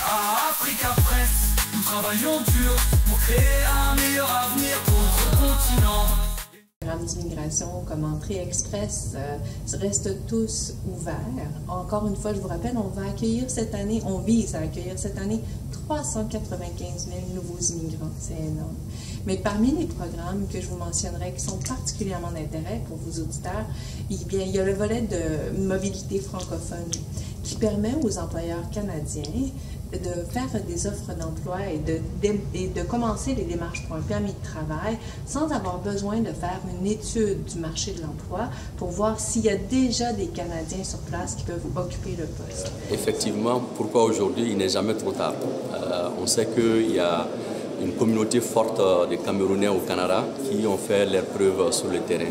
À Africa Press, nous travaillons dur pour créer un meilleur avenir pour notre continent. Les programmes d'immigration comme entrée express restent tous ouverts. Encore une fois, je vous rappelle, on va accueillir cette année, on vise à accueillir cette année 395 000 nouveaux immigrants. C'est énorme. Mais parmi les programmes que je vous mentionnerai qui sont particulièrement d'intérêt pour vos auditeurs, il y a le volet de mobilité francophone qui permet aux employeurs canadiens de faire des offres d'emploi et de commencer les démarches pour un permis de travail sans avoir besoin de faire une étude du marché de l'emploi pour voir s'il y a déjà des Canadiens sur place qui peuvent occuper le poste. Effectivement, pourquoi aujourd'hui il n'est jamais trop tard. On sait qu'il y a une communauté forte de Camerounais au Canada qui ont fait leurs preuves sur le terrain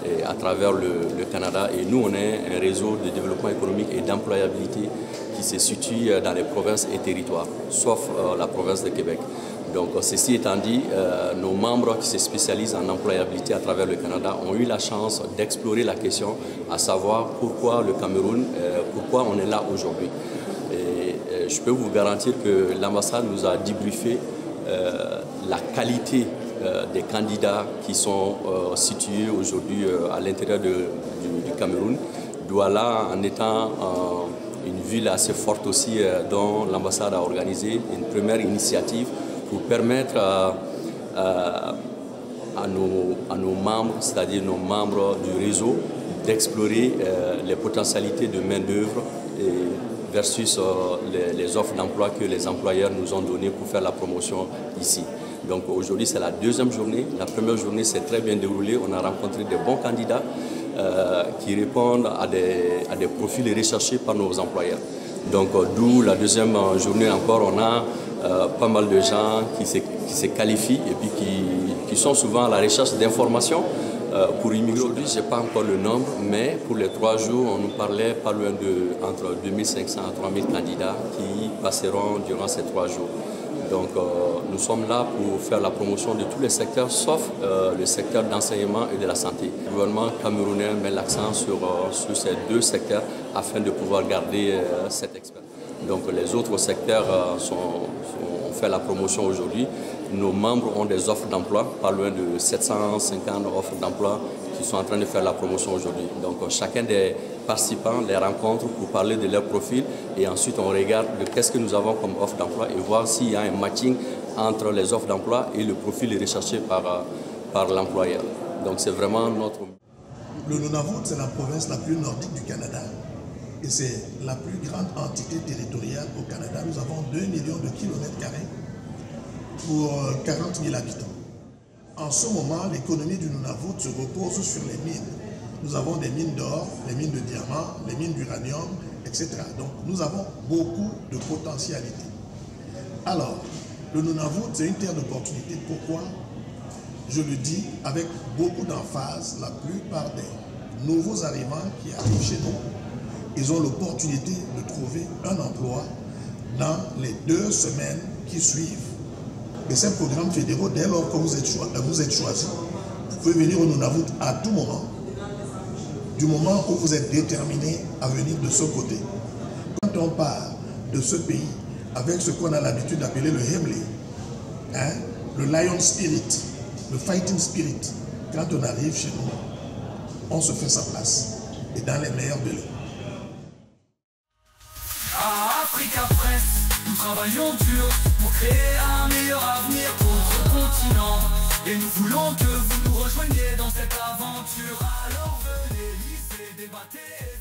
et à travers le Canada. Et nous, on est un réseau de développement économique et d'employabilité qui se situe dans les provinces et territoires, sauf la province de Québec. Donc, ceci étant dit, nos membres qui se spécialisent en employabilité à travers le Canada ont eu la chance d'explorer la question, à savoir pourquoi le Cameroun, pourquoi on est là aujourd'hui. Et je peux vous garantir que l'ambassade nous a débriefé la qualité des candidats qui sont situés aujourd'hui à l'intérieur du Cameroun. Douala, en étant une ville assez forte aussi, dont l'ambassade a organisé une première initiative pour permettre à nos membres, c'est-à-dire nos membres du réseau, d'explorer les potentialités de main-d'œuvre versus les offres d'emploi que les employeurs nous ont données pour faire la promotion ici. Donc aujourd'hui, c'est la deuxième journée. La première journée s'est très bien déroulée. On a rencontré de bons candidats qui répondent à des profils recherchés par nos employeurs. Donc d'où la deuxième journée encore, on a pas mal de gens qui se qualifient et puis qui sont souvent à la recherche d'informations pour immigrer. Aujourd'hui, je n'ai pas encore le nombre, mais pour les 3 jours, on nous parlait pas loin de entre 2500 à 3000 candidats qui passeront durant ces 3 jours. Donc nous sommes là pour faire la promotion de tous les secteurs, sauf le secteur d'enseignement et de la santé. Le gouvernement camerounais met l'accent sur ces 2 secteurs afin de pouvoir garder cette expertise. Donc les autres secteurs ont fait la promotion aujourd'hui. Nos membres ont des offres d'emploi, pas loin de 750 offres d'emploi qui sont en train de faire la promotion aujourd'hui. Donc chacun des participants les rencontre pour parler de leur profil et ensuite on regarde qu'est-ce que nous avons comme offre d'emploi et voir s'il y a un matching entre les offres d'emploi et le profil recherché par l'employeur. Donc c'est vraiment notre... Le Nunavut, c'est la province la plus nordique du Canada et c'est la plus grande entité territoriale au Canada. Nous avons 2 millions de kilomètres carrés pour 40 000 habitants. En ce moment, l'économie du Nunavut se repose sur les mines. Nous avons des mines d'or, les mines de diamants, les mines d'uranium, etc. Donc nous avons beaucoup de potentialités. Alors, le Nunavut, c'est une terre d'opportunité. Pourquoi? Je le dis avec beaucoup d'emphase, la plupart des nouveaux arrivants qui arrivent chez nous, ils ont l'opportunité de trouver un emploi dans les 2 semaines qui suivent. Et ces programmes fédéraux, dès lors que vous êtes choisi, vous pouvez venir au Nunavut à tout moment, du moment où vous êtes déterminé à venir de ce côté. Quand on part de ce pays avec ce qu'on a l'habitude d'appeler le Hemley, le Lion Spirit, le Fighting Spirit, quand on arrive chez nous, on se fait sa place et dans les meilleurs délais. À Africa Press, nous travaillons dur pour créer un meilleur avenir pour notre continent. Et nous voulons que vous nous rejoigniez dans cette aventure. Alors venez, lisez, débattez.